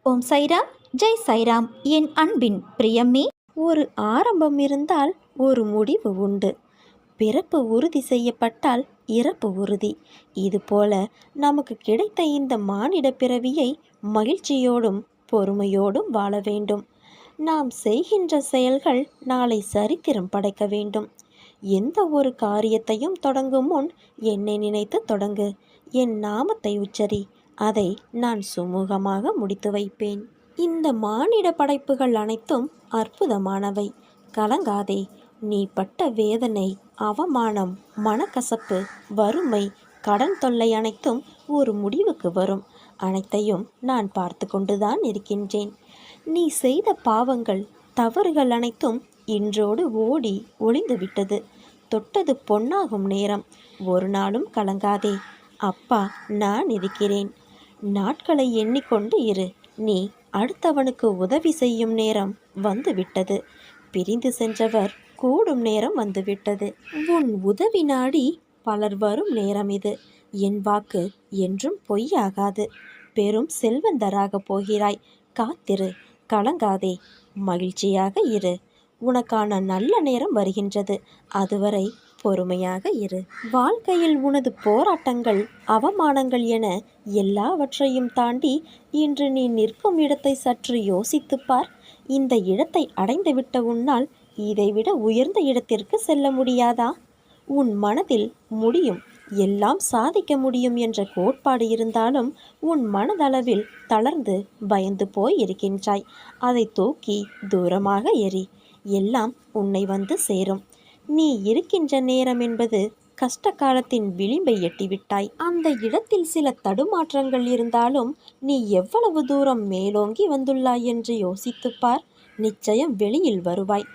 ஓம் சைராம், ஜெய் சைராம். என் அன்பின் பிரியமே, ஒரு ஆரம்பம் இருந்தால் ஒரு முடிவு உண்டு. பிறப்பு உறுதி செய்யப்பட்டால் இறப்பு உறுதி. இதுபோல நமக்கு கிடைத்த இந்த மானிட பிறவியை மகிழ்ச்சியோடும் பொறுமையோடும் வாழ வேண்டும். நாம் செய்கின்ற செயல்கள் நாளை சரித்திரம் படைக்க வேண்டும். எந்த ஒரு காரியத்தையும் தொடங்கும் முன் என்னை நினைத்து தொடங்கு, என் நாமத்தை உச்சரி, அதை நான் சுமூகமாக முடித்து வைப்பேன். இந்த மானிட படைப்புகள் அனைத்தும் அற்புதமானவை. கலங்காதே. நீ பட்ட வேதனை, அவமானம், மனக்கசப்பு, வறுமை, கடன் தொல்லை அனைத்தும் ஒரு முடிவுக்கு வரும். அனைத்தையும் நான் பார்த்து கொண்டுதான் இருக்கின்றேன். நீ செய்த பாவங்கள், தவறுகள் அனைத்தும் இன்றோடு ஓடி ஒளிந்து விட்டது. தொட்டது பொன்னாகும் நேரம். ஒரு நாளும் கலங்காதே. அப்பா நான் இருக்கிறேன். நாட்களை எண்ணிக்கொண்டு இரு. நீ அடுத்தவனுக்கு உதவி செய்யும் நேரம் வந்துவிட்டது. பிரிந்து சென்றவர் கூடும் நேரம் வந்துவிட்டது. உன் உதவி நாடி பலர் வரும் நேரம் இது. என் வாக்கு என்றும் பொய்யாகாது. பெரும் செல்வந்தராக போகிறாய். காத்திரு, கலங்காதே, மகிழ்ச்சியாக இரு. உனக்கான நல்ல நேரம் வருகின்றது. அதுவரை பொறுமையாக இரு. வாழ்க்கையில் உனது போராட்டங்கள், அவமானங்கள் என எல்லாவற்றையும் தாண்டி இன்று நீ நிற்கும் இடத்தை சற்று யோசித்துப்பார். இந்த இடத்தை அடைந்துவிட்ட உன்னால் இதைவிட உயர்ந்த இடத்திற்கு செல்ல முடியாதா? உன் மனதில் முடியும், எல்லாம் சாதிக்க முடியும் என்ற கோட்பாடு இருந்தாலும் உன் மனதளவில் தளர்ந்து பயந்து போய் இருக்கின்றாய். அதை தூக்கி தூரமாக எறி. எல்லாம் உன்னை வந்து சேரும். நீ இருக்கின்ற நேரம் என்பது கஷ்ட காலத்தின் விளிம்பை எட்டிவிட்டாய். அந்த இடத்தில் சில தடுமாற்றங்கள் இருந்தாலும் நீ எவ்வளவு தூரம் மேலோங்கி வந்துள்ளாய் என்று யோசித்துப்பார். நிச்சயம் வெளியில் வருவாய்.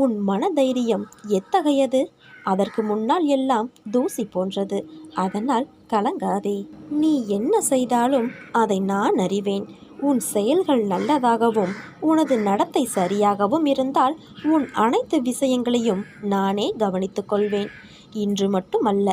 உன் மனதைரியம் எத்தகையது? அதற்கு முன்னால் எல்லாம் தூசி போன்றது. அதனால் கலங்காதே. நீ என்ன செய்தாலும் அதை நான் அறிவேன். உன் செயல்கள் நல்லதாகவும் உனது நடத்தை சரியாகவும் இருந்தால் உன் அனைத்து விஷயங்களையும் நானே கவனித்து கொள்வேன். இன்று மட்டுமல்ல,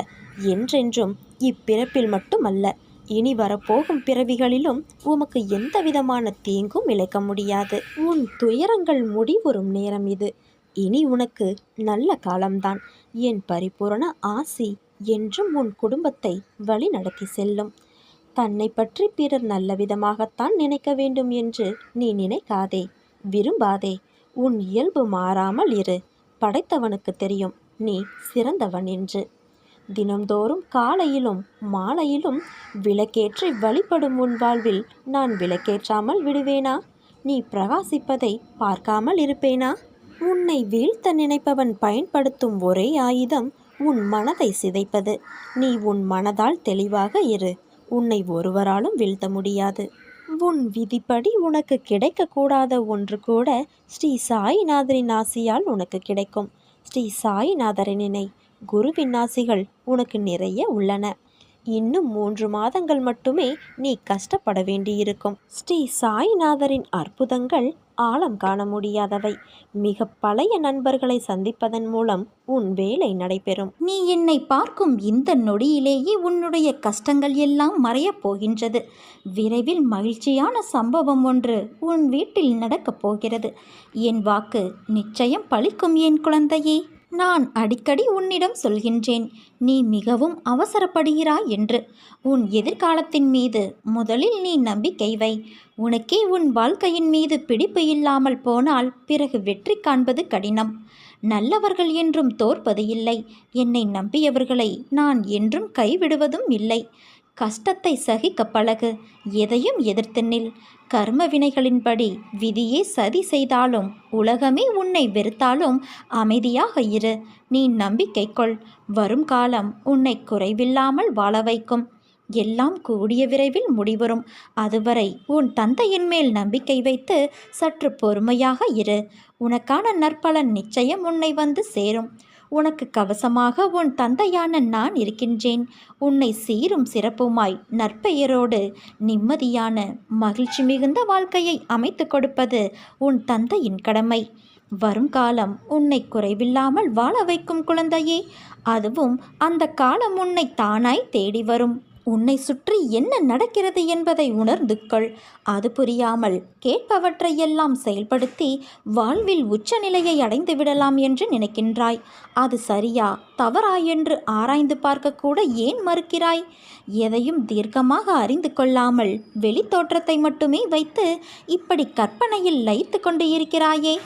என்றென்றும், இப்பிறப்பில் மட்டுமல்ல, இனி வரப்போகும் பிறவிகளிலும் உமக்கு எந்த விதமான தீங்கும் இழைக்க முடியாது. உன் துயரங்கள் முடிவுறும் நேரம் இது. இனி உனக்கு நல்ல காலம்தான். என் பரிபூரண ஆசி என்றும் உன் குடும்பத்தை வழி நடத்தி செல்லும். தன்னை பற்றி பிறர் நல்ல விதமாகத்தான் நினைக்க வேண்டும் என்று நீ நினைக்காதே, விரும்பாதே. உன் இயல்பு மாறாமல் இரு. படைத்தவனுக்கு தெரியும் நீ சிறந்தவன் என்று. தினம்தோறும் காலையிலும் மாலையிலும் விளக்கேற்றி வழிபடும் உன் வாழ்வில் நான் விளக்கேற்றாமல் விடுவேனா? நீ பிரகாசிப்பதை பார்க்காமல் இருப்பேனா? உன்னை வீழ்த்த நினைப்பவன் பயன்படுத்தும் ஒரே ஆயுதம் உன் மனதை சிதைப்பது. நீ உன் மனதால் தெளிவாக இரு. உன்னை ஒருவராலும் வீழ்த்த முடியாது. உன் விதிப்படி உனக்கு கிடைக்கக்கூடாத ஒன்று கூட ஸ்ரீ சாயிநாதரின் ஆசியால் உனக்கு கிடைக்கும். ஸ்ரீ சாயிநாதரை நினை. குருவின் ஆசிகள் உனக்கு நிறைய உள்ளன. இன்னும் 3 மாதங்கள் மட்டுமே நீ கஷ்டப்பட வேண்டியிருக்கும். ஸ்ரீ சாயிநாதரின் அற்புதங்கள் ஆழம் காண முடியாதவை. மிக பழைய நண்பர்களை சந்திப்பதன் மூலம் உன் வேலை நடைபெறும். நீ என்னை பார்க்கும் இந்த நொடியிலேயே உன்னுடைய கஷ்டங்கள் எல்லாம் மறையப் போகின்றது. விரைவில் மகிழ்ச்சியான சம்பவம் ஒன்று உன் வீட்டில் நடக்கப் போகிறது. என் வாக்கு நிச்சயம் பலிக்கும் என் குழந்தையே. நான் அடிக்கடி உன்னிடம் சொல்கின்றேன், நீ மிகவும் அவசரப்படுகிறாய் என்று. உன் எதிர்காலத்தின் மீது முதலில் நீ நம்பிக்கை வை. உனக்கே உன் வாழ்க்கையின் மீது பிடிப்பு இல்லாமல் போனால் பிறகு வெற்றி காண்பது கடினம். நல்லவர்கள் என்றும் தோற்பது இல்லை. என்னை நம்பியவர்களை நான் என்றும் கைவிடுவதும் இல்லை. கஷ்டத்தை சகிக்க பழகு. எதையும் எதிர்த்து நில். கர்ம வினைகளின்படி விதியே சதி செய்தாலும் உலகமே உன்னை வெறுத்தாலும் அமைதியாக இரு. நீ நம்பிக்கை கொள். வரும் காலம் உன்னை குறைவில்லாமல் வாழ வைக்கும். எல்லாம் கூடிய விரைவில் முடிவரும். அதுவரை உன் தந்தையின் மேல் நம்பிக்கை வைத்து சற்று பொறுமையாக இரு. உனக்கான நற்பலன் நிச்சயம் உன்னை வந்து சேரும். உனக்கு கவசமாக உன் தந்தையான நான் இருக்கின்றேன். உன்னை சீரும் சிறப்புமாய் நற்பெயரோடு நிம்மதியான மகிழ்ச்சி மிகுந்த வாழ்க்கையை அமைத்து கொடுப்பது உன் தந்தையின் கடமை. வரும் காலம் உன்னை குறைவில்லாமல் வாழ வைக்கும் குழந்தையே. அதுவும் அந்த காலம் உன்னை தானாய் தேடி வரும். உன்னை சுற்றி என்ன நடக்கிறது என்பதை உணர்ந்து கொள். அது புரியாமல் கேட்பவற்றையெல்லாம் செயல்படுத்தி வாழ்வில் உச்சநிலையை அடைந்து விடலாம் என்று நினைக்கின்றாய். அது சரியா தவறா என்று ஆராய்ந்து பார்க்கக்கூட ஏன் மறுக்கிறாய்? எதையும் தீர்க்கமாக அறிந்து கொள்ளாமல் வெளித்தோற்றத்தை மட்டுமே வைத்து இப்படி கற்பனையில் லயித்து கொண்டு இருக்கிறாயே.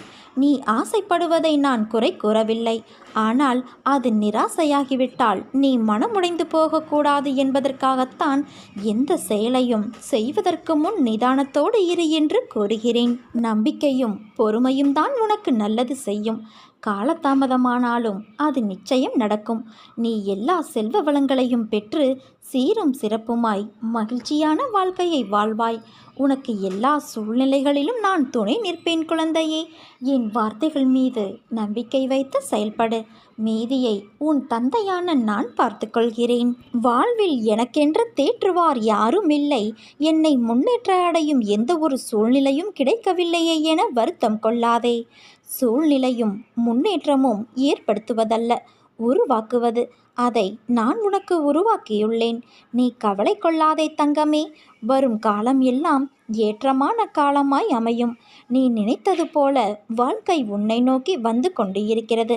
நீ ஆசைப்படுவதை நான் குறை கூறவில்லை. ஆனால் அது நிராசையாகிவிட்டால் நீ மனமுடைந்து போகக்கூடாது என்பதற்காகத்தான் எந்த செயலையும் செய்வதற்கு முன் நிதானத்தோடு இரு என்று கூறுகிறேன். நம்பிக்கையும் பொறுமையும் தான் உனக்கு நல்லது செய்யும். காலதாமதமானாலும் அது நிச்சயம் நடக்கும். நீ எல்லா செல்வ வளங்களையும் பெற்று சீரும் சிறப்புமாய் மகிழ்ச்சியான வாழ்க்கையை வாழ்வாய். உனக்கு எல்லா சூழ்நிலைகளிலும் நான் துணை நிற்பேன் குழந்தையே. என் வார்த்தைகள் மீது நம்பிக்கை வைத்து செயல்படு. மீதியை உன் தந்தையான நான் பார்த்துக்கொள்கிறேன். வாழ்வில் எனக்கென்று தேற்றுவார் யாரும் இல்லை. என்னை முன்னேற்ற அடையும் எந்த ஒரு சூழ்நிலையும் கிடைக்கவில்லையே என வருத்தம் கொள்ளாதே. சூழ்நிலையும் முன்னேற்றமும் ஏற்படுத்துவதல்ல, உருவாக்குவது. அதை நான் உனக்கு உருவாக்கியுள்ளேன். நீ கவலை கொள்ளாதே தங்கமே. வரும் காலம் எல்லாம் ஏற்றமான காலமாய் அமையும். நீ நினைத்தது போல வாழ்க்கை உன்னை நோக்கி வந்து கொண்டு இருக்கிறது.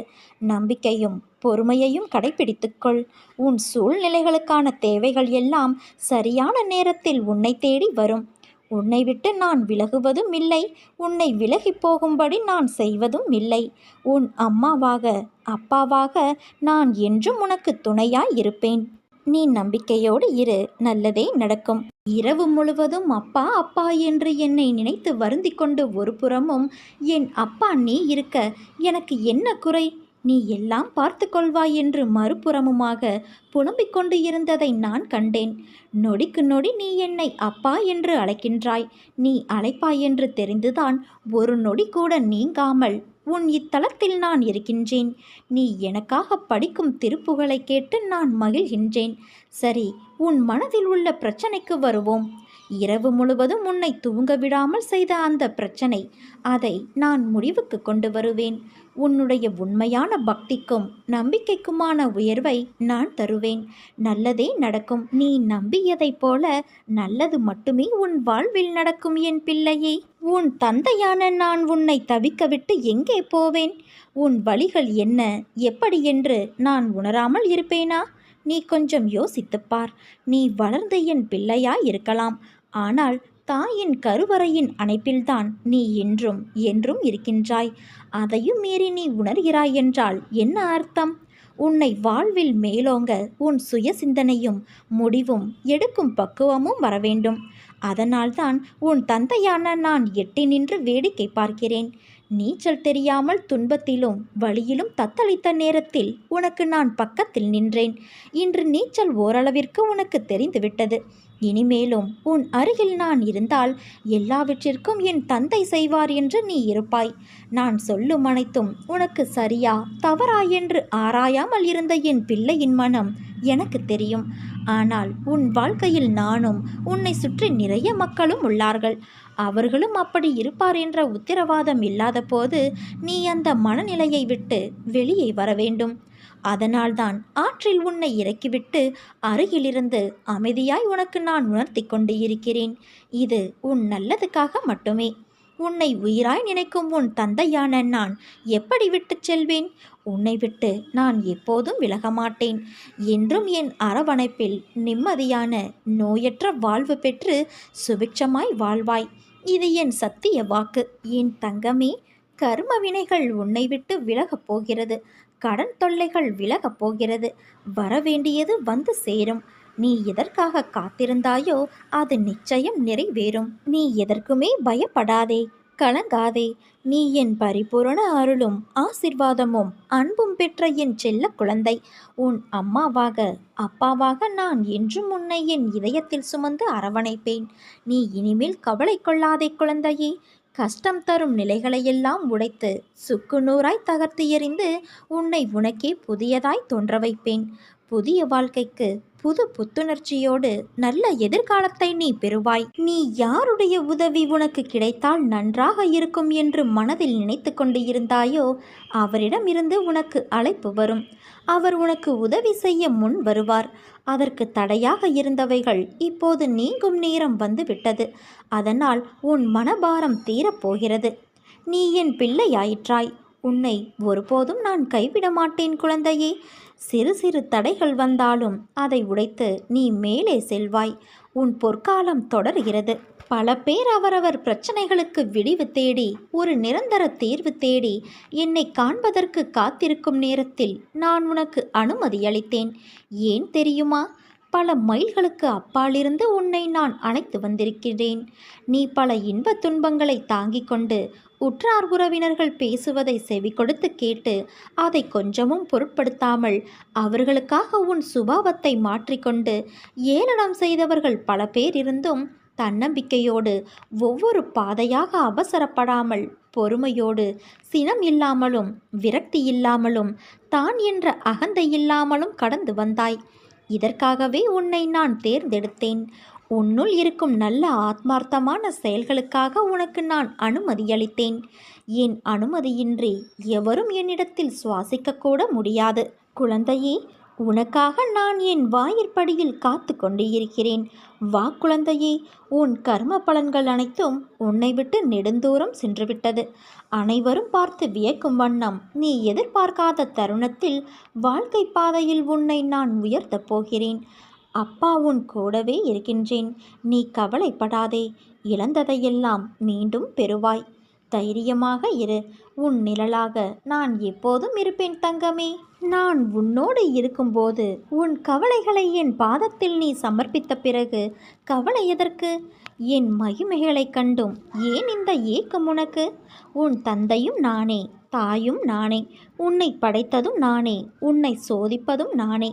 நம்பிக்கையும் பொறுமையையும் கடைபிடித்துக்கொள். உன் சூழ்நிலைகளுக்கான தேவைகள் எல்லாம் சரியான நேரத்தில் உன்னை தேடி வரும். உன்னை விட்டு நான் விலகுவதும் இல்லை, உன்னை விலகி போகும்படி நான் செய்வதும் இல்லை. உன் அம்மாவாக அப்பாவாக நான் என்றும் உனக்கு துணையாய் இருப்பேன். நீ நம்பிக்கையோடு இரு, நல்லதே நடக்கும். இரவு முழுவதும் அப்பா அப்பா என்று என்னை நினைத்து வருந்தி கொண்டு ஒரு புறமும் என் அப்பா நீ இருக்க எனக்கு என்ன குறை, நீ எல்லாம் பார்த்து கொள்வாய் என்று மறுபுறமுமாக புலம்பிக் கொண்டு இருந்ததை நான் கண்டேன். நொடிக்கு நொடி நீ என்னை அப்பா என்று அழைக்கின்றாய். நீ அழைப்பாய் என்று தெரிந்துதான் ஒரு நொடி கூட நீங்காமல் உன் இத்தலத்தில் நான் இருக்கின்றேன். நீ எனக்காக படிக்கும் திருப்புகளை கேட்டு நான் மகிழ்கின்றேன். சரி, உன் மனதில் உள்ள பிரச்சனைக்கு வருவோம். இரவு முழுவதும் உன்னை தூங்க விடாமல் செய்த அந்த பிரச்சனை, அதை நான் முடிவுக்கு கொண்டு வருவேன். உன்னுடைய உண்மையான பக்திக்கும் நம்பிக்கைக்குமான உயர்வை நான் தருவேன். நல்லதே நடக்கும். நீ நம்பியதைப் போல நல்லது மட்டுமே உன் வாழ்வில் நடக்கும் என் பிள்ளையே. உன் தந்தையான நான் உன்னை தவிக்க விட்டு எங்கே போவேன்? உன் வழிகள் என்ன, எப்படி என்று நான் உணராமல் இருப்பேனா? நீ கொஞ்சம் யோசித்துப்பார். நீ வளர்ந்து என் பிள்ளையாய் இருக்கலாம். ஆனால் தாயின் கருவறையின் அணைப்பில்தான் நீ என்றும் என்றும் இருக்கின்றாய். அதையும் மீறி நீ உணர்கிறாய் என்றால் என்ன அர்த்தம்? உன்னை வாழ்வில் மேலோங்க உன் சுய சிந்தனையும் முடிவும் எடுக்கும் பக்குவமும் வரவேண்டும். அதனால்தான் உன் தந்தையான நான் எட்டி நின்று வேடிக்கை பார்க்கிறேன். நீச்சல் தெரியாமல் துன்பத்திலும் வழியிலும் தத்தளித்த நேரத்தில் உனக்கு நான் பக்கத்தில் நின்றேன். இன்று நீச்சல் ஓரளவிற்கு உனக்கு தெரிந்துவிட்டது. இனிமேலும் உன் அருகில் நான் இருந்தால் எல்லாவற்றிற்கும் என் தந்தை செய்வார் என்று நீ இருப்பாய். நான் சொல்லும் அனைத்தும் உனக்கு சரியா தவறா என்று ஆராயாமல் இருந்த என் பிள்ளையின் மனம் எனக்கு தெரியும். ஆனால் உன் வாழ்க்கையில் நானும் உன்னை சுற்றி நிறைய மக்களும் உள்ளார்கள். அவர்களும் அப்படி இருப்பார் என்ற உத்தரவாதம் இல்லாத போது நீ அந்த மனநிலையை விட்டு வெளியே வர வேண்டும். அதனால்தான் ஆற்றில் உன்னை இறக்கிவிட்டு அருகிலிருந்து அமைதியாய் உனக்கு நான் உணர்த்தி கொண்டு இருக்கிறேன். இது உன் நல்லதுக்காக மட்டுமே. உன்னை உயிராய் நினைக்கும் உன் தந்தையான நான் எப்படி விட்டுச் செல்வேன்? உன்னை விட்டு நான் எப்போதும் விலக மாட்டேன். என்றும் என் அரவணைப்பில் நிம்மதியான நோயற்ற வாழ்வு பெற்று சுபிட்சமாய் வாழ்வாய். இது என் சத்திய வாக்கு. என் தங்கமே, கர்ம வினைகள் உன்னை விட்டு விலகப் போகிறது. கடன் தொல்லைகள் விலகப் போகிறது. வரவேண்டியது வந்து சேரும். நீ எதற்காக காத்திருந்தாயோ அது நிச்சயம் நிறைவேறும். நீ எதற்குமே பயப்படாதே, கலங்காதே. நீ என் பரிபூரண அருளும் ஆசிர்வாதமும் அன்பும் பெற்ற என் செல்ல குழந்தை. உன் அம்மாவாக அப்பாவாக நான் என்றும் உன்னை என் இதயத்தில் சுமந்து அரவணைப்பேன். நீ இனிமேல் கவலை கொள்ளாதே குழந்தையே. கஷ்டம் தரும் நிலைகளையெல்லாம் உடைத்து சுக்கு நூறாய் தகர்த்து எறிந்து உன்னை உனக்கே புதியதாய் தோன்ற வைப்பேன். புதிய வாழ்க்கைக்கு புது புத்துணர்ச்சியோடு நல்ல எதிர்காலத்தை நீ பெறுவாய். நீ யாருடைய உதவி உனக்கு கிடைத்தால் நன்றாக இருக்கும் என்று மனதில் நினைத்து கொண்டு இருந்தாயோ அவரிடமிருந்து உனக்கு அழைப்பு வரும். அவர் உனக்கு உதவி செய்ய முன் வருவார். அதற்கு தடையாக இருந்தவைகள் இப்போது நீங்கும் நேரம் வந்துவிட்டது. அதனால் உன் மனபாரம் தீரப்போகிறது. நீ என் பிள்ளையாயிற்றாய். உன்னை ஒருபோதும் நான் கைவிட மாட்டேன் குழந்தையே. சிறு சிறு தடைகள் வந்தாலும் அதை உடைத்து நீ மேலே செல்வாய். உன் பொற்காலம் தொடர்கிறது. பல பேர் அவரவர் பிரச்சனைகளுக்கு விடிவு தேடி ஒரு நிரந்தர தீர்வு தேடி என்னை காண்பதற்கு காத்திருக்கும் நேரத்தில் நான் உனக்கு அனுமதி அளித்தேன். ஏன் தெரியுமா? பல மைல்களுக்கு அப்பாலிருந்து உன்னை நான் அழைத்து வந்திருக்கிறேன். நீ பல இன்பத் துன்பங்களை தாங்கிக் கொண்டு உற்றார் உறவினர்கள் பேசுவதை செவி கொடுத்து கேட்டு அதை கொஞ்சமும் பொருட்படுத்தாமல் அவர்களுக்காக உன் சுபாவத்தை மாற்றிக்கொண்டு ஏளனம் செய்தவர்கள் பல பேர் இருந்தும் தன்னம்பிக்கையோடு ஒவ்வொரு பாதையாக அவசரப்படாமல் பொறுமையோடு சினம் இல்லாமலும் விரக்தி இல்லாமலும் தான் என்ற அகந்தை இல்லாமலும் கடந்து வந்தாய். இதற்காகவே உன்னை நான் தேர்ந்தெடுத்தேன். உன்னுள் இருக்கும் நல்ல ஆத்மார்த்தமான செயல்களுக்காக உனக்கு நான் அனுமதி அளித்தேன். என் அனுமதியின்றி எவரும் என்னிடத்தில் சுவாசிக்கக்கூட முடியாது. குழந்தையே, உனக்காக நான் என் வாயிற்படியில் காத்து கொண்டு இருக்கிறேன். வா குழந்தையே, உன் கர்ம பலன்கள் அனைத்தும் உன்னை விட்டு நெடுந்தூரம் சென்றுவிட்டது. அனைவரும் பார்த்து வியக்கும் வண்ணம் நீ எதிர்பார்க்காத தருணத்தில் வாழ்க்கை பாதையில் உன்னை நான் உயர்த்தப் போகிறேன். அப்பா உன் கூடவே இருக்கின்றேன். நீ கவலைப்படாதே. இழந்ததையெல்லாம் மீண்டும் பெறுவாய். தைரியமாக இரு. உன் நிழலாக நான் எப்போதும் இருப்பேன் தங்கமே. நான் உன்னோடு இருக்கும்போது உன் கவலைகளை என் பாதத்தில் நீ சமர்ப்பித்த பிறகு கவலை எதற்கு? என் மகிமைகளைக் கண்டும் ஏன் இந்த ஏக்கம் உனக்கு? உன் தந்தையும் நானே, தாயும் நானே. உன்னை படைத்ததும் நானே, உன்னை சோதிப்பதும் நானே.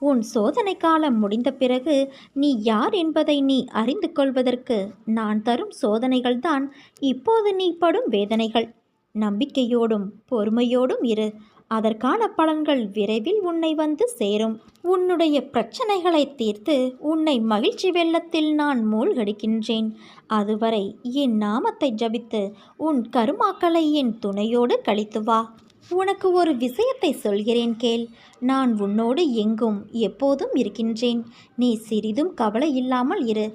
உன் சோதனை காலம் முடிந்த பிறகு நீ யார் என்பதை நீ அறிந்து கொள்வதற்கு நான் தரும் சோதனைகள்தான் இப்போது நீ படும் வேதனைகள். நம்பிக்கையோடும் பொறுமையோடும் இரு. அதற்கான பலன்கள் விரைவில் உன்னை வந்து சேரும். உன்னுடைய பிரச்சனைகளை தீர்த்து உன்னை மகிழ்ச்சி வெள்ளத்தில் நான் மூழ்கடிக்கின்றேன். அதுவரை என் நாமத்தை ஜபித்து உன் கருமாக்களை என் துணையோடு கழித்து வா. உனக்கு ஒரு விஷயத்தை சொல்கிறேன் கேள். நான் உன்னோடு எங்கும் எப்போதும் இருக்கின்றேன். நீ சிறிதும் கவலை இல்லாமல் இரு.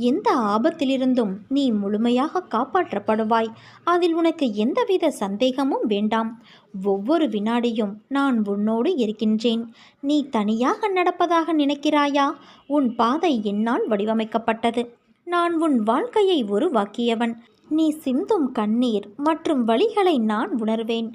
எந்த ஆபத்திலிருந்தும் நீ முழுமையாக காப்பாற்றப்படுவாய். அதில் உனக்கு எந்தவித சந்தேகமும் வேண்டாம். ஒவ்வொரு வினாடியும் நான் உன்னோடு இருக்கின்றேன். நீ தனியாக நடப்பதாக நினைக்கிறாயா? உன் பாதை என்னால் வடிவமைக்கப்பட்டது. நான் உன் வாழ்க்கையை உருவாக்கியவன். நீ சிந்தும் கண்ணீர் மற்றும் வலிகளை நான் உணர்வேன்.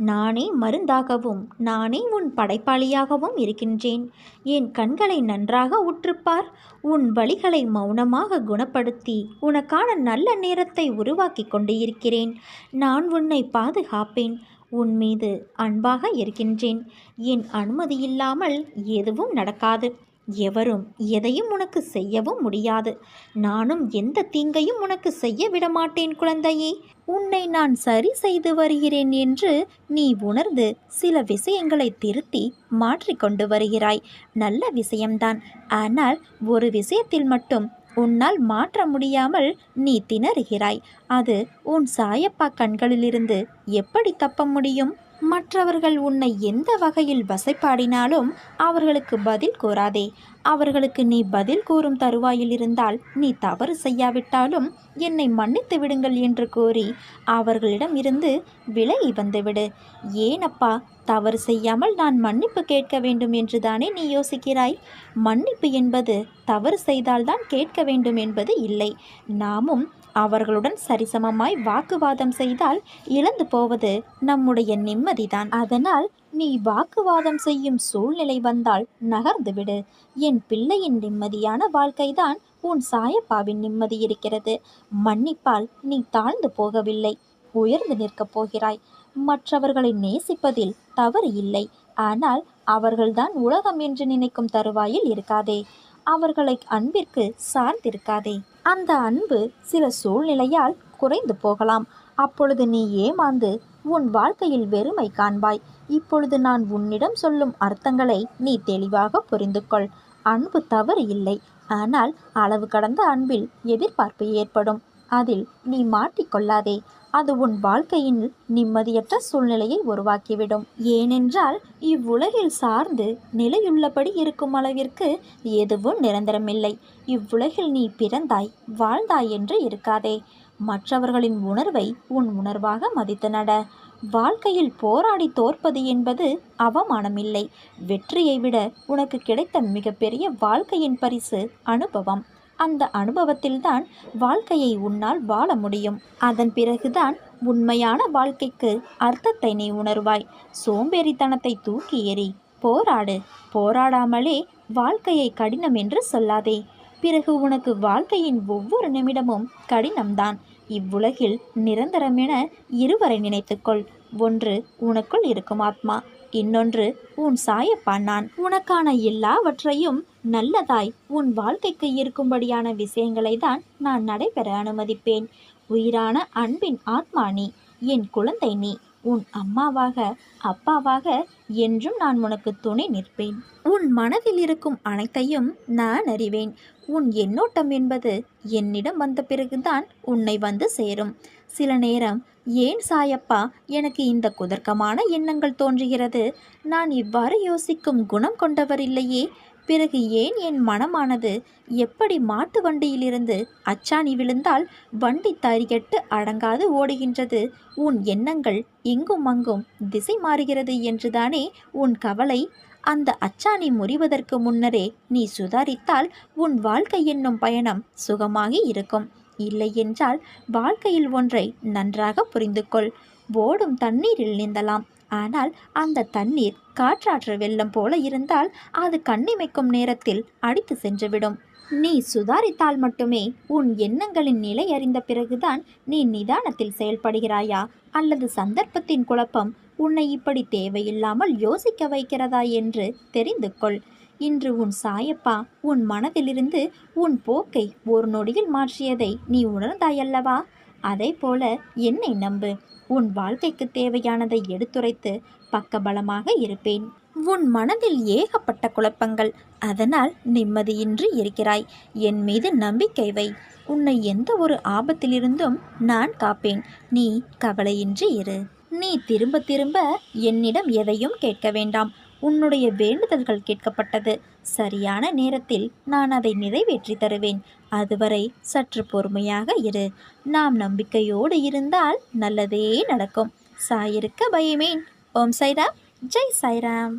நானே மருந்தாகவும் நானே உன் படைப்பாளியாகவும் இருக்கின்றேன். என் கண்களை நன்றாக உற்றுப்பார். உன் வலிகளை மௌனமாக குணப்படுத்தி உனக்கான நல்ல நேரத்தை உருவாக்கி கொண்டு இருக்கிறேன். நான் உன்னை பாதுகாப்பேன். உன் மீது அன்பாக இருக்கின்றேன். என் அனுமதி இல்லாமல் எதுவும் நடக்காது. எவரும் எதையும் உனக்கு செய்யவும் முடியாது. நானும் எந்த தீங்கையும் உனக்கு செய்ய விடமாட்டேன் குழந்தையே. உன்னை நான் சரி செய்து வருகிறேன் என்று நீ உணர்ந்து சில விஷயங்களை திருத்தி மாற்றிக்கொண்டு வருகிறாய். நல்ல விஷயம்தான். ஆனால் ஒரு விஷயத்தில் மட்டும் உன்னால் மாற்ற முடியாமல் நீ திணறுகிறாய். அது உன் சாயப்பா கண்களிலிருந்து எப்படி தப்ப முடியும்? மற்றவர்கள் உன்னை எந்த வகையில் வசைப்பாடினாலும் அவர்களுக்கு பதில் கூறாதே. அவர்களுக்கு நீ பதில் கூறும் தருவாயில் இருந்தால் நீ தவறு செய்யாவிட்டாலும் என்னை மன்னித்து விடுங்கள் என்று கூறி அவர்களிடம் இருந்து விலகி வந்துவிடு. ஏனப்பா, தவறு செய்யாமல் நான் மன்னிப்பு கேட்க வேண்டும் என்று தானே நீ யோசிக்கிறாய்? மன்னிப்பு என்பது தவறு செய்தால்தான் கேட்க வேண்டும் என்பது இல்லை. நாமும் அவர்களுடன் சரிசமமாய் வாக்குவாதம் செய்தால் இழந்து போவது நம்முடைய நிம்மதிதான். அதனால் நீ வாக்குவாதம் செய்யும் சூழ்நிலை வந்தால் நகர்ந்துவிடு. என் பிள்ளையின் நிம்மதியான வாழ்க்கைதான் உன் சாயப்பாவின் நிம்மதி இருக்கிறது. மன்னிப்பால் நீ தாழ்ந்து போகவில்லை, உயர்ந்து நிற்கப் போகிறாய். மற்றவர்களை நேசிப்பதில் தவறு இல்லை. ஆனால் அவர்கள்தான் உலகம் என்று நினைக்கும் தருவாயில் இருக்காதே. அவர்களை அன்பிற்கு சார்ந்திருக்காதே. அந்த அன்பு சில சூழ்நிலையால் குறைந்து போகலாம். அப்பொழுது நீ ஏமாந்து உன் வாழ்க்கையில் வெறுமை காண்பாய். இப்பொழுது நான் உன்னிடம் சொல்லும் அர்த்தங்களை நீ தெளிவாக புரிந்து கொள். அன்பு தவறு இல்லை. ஆனால் அளவு கடந்த அன்பில் எதிர்பார்ப்பு ஏற்படும். அதில் நீ மாட்டிக்கொள்ளாதே. அது உன் வாழ்க்கையின் நிம்மதியற்ற சூழ்நிலையை உருவாக்கிவிடும். ஏனென்றால் இவ்வுலகில் சார்ந்து நிலையுள்ளபடி இருக்கும் அளவிற்கு எதுவும் நிரந்தரமில்லை. இவ்வுலகில் நீ பிறந்தாய் வாழ்ந்தாய் என்று இருக்காதே. மற்றவர்களின் உணர்வை உன் உணர்வாக மதித்து நட. வாழ்க்கையில் போராடி தோற்பது என்பது அவமானமில்லை. வெற்றியை விட உனக்கு கிடைத்த மிகப்பெரிய வாழ்க்கையின் பரிசு அனுபவம். அந்த அனுபவத்தில்தான் வாழ்க்கையை உன்னால் வாழ முடியும். அதன் பிறகுதான் உண்மையான வாழ்க்கைக்கு அர்த்தத்தை நீ உணர்வாய். சோம்பேறித்தனத்தை தூக்கி எறி. போராடு. போராடாமலே வாழ்க்கையை கடினம் என்று சொல்லாதே. பிறகு உனக்கு வாழ்க்கையின் ஒவ்வொரு நிமிடமும் கடினம்தான். இவ்வுலகில் நிரந்தரமென இருவரை நினைத்துக்கொள். ஒன்று உனக்குள் இருக்கும் ஆத்மா, இன்னொன்று உன் சாயப்பா நான். உனக்கான எல்லாவற்றையும் நல்லதாய் உன் வாழ்க்கைக்கு இருக்கும்படியான விஷயங்களை தான் நான் நடைபெற அனுமதிப்பேன். உயிரான அன்பின் ஆத்மா நீ, என் குழந்தை நீ. உன் அம்மாவாக அப்பாவாக என்றும் நான் உனக்கு துணை நிற்பேன். உன் மனதில் இருக்கும் அனைத்தையும் நான் அறிவேன். உன் எண்ணோட்டம் என்பது என்னிடம் வந்த பிறகுதான் உன்னை வந்து சேரும். சில நேரம் ஏன் சாயப்பா எனக்கு இந்த குதர்க்கமான எண்ணங்கள் தோன்றுகிறது? நான் இவ்வாறு யோசிக்கும் குணம் கொண்டவர் இல்லையே. பிறகு ஏன் என் மனமானது எப்படி மாட்டு வண்டியிலிருந்து அச்சாணி விழுந்தால் வண்டி தறிகெட்டு அடங்காது ஓடுகின்றது? உன் எண்ணங்கள் இங்கும் அங்கும் திசை மாறுகிறது என்றுதானே உன் கவலை? அந்த அச்சாணி முறிவதற்கு முன்னரே நீ சுதாரித்தால் உன் வாழ்க்கை என்னும் பயணம் சுகமாகி இருக்கும். இல்லை என்றால் வாழ்க்கையில் ஒன்றை நன்றாக புரிந்து கொள். ஓடும் தண்ணீரில் நீந்தலாம். ஆனால் அந்த தண்ணீர் காற்றாற்று வெள்ளம் போல இருந்தால் அது கண்ணிமைக்கும் நேரத்தில் அடித்து சென்றுவிடும். நீ சுதாரித்தால் மட்டுமே உன் எண்ணங்களின் நிலை அறிந்த பிறகுதான் நீ நிதானத்தில் செயல்படுகிறாயா, அல்லது சந்தர்ப்பத்தின் குழப்பம் உன்னை இப்படி தேவையில்லாமல் யோசிக்க வைக்கிறதா என்று தெரிந்து கொள். இன்று உன் சாயப்பா உன் மனதிலிருந்து உன் போக்கை ஒரு நொடியில் மாற்றியதை நீ உணர்ந்தாயல்லவா? அதை போல என்னை நம்பு. உன் வாழ்க்கைக்கு தேவையானதை எடுத்துரைத்து பக்கபலமாக இருப்பேன். உன் மனதில் ஏகப்பட்ட குழப்பங்கள், அதனால் நிம்மதியின்றி இருக்கிறாய். என் மீது நம்பிக்கை வை. உன்னை எந்த ஒரு ஆபத்திலிருந்தும் நான் காப்பேன். நீ கவலையின்றி இரு. நீ திரும்ப திரும்ப என்னிடம் எதையும் கேட்க வேண்டாம். உன்னுடைய வேண்டுதல்கள் கேட்கப்பட்டது. சரியான நேரத்தில் நான் அதை நிறைவேற்றி தருவேன். அதுவரை சற்று பொறுமையாக இரு. நாம் நம்பிக்கையோடு இருந்தால் நல்லதே நடக்கும். சாயிருக்க பயமேன். ஓம் சாய்ராம். ஜெய் சாய்ராம்.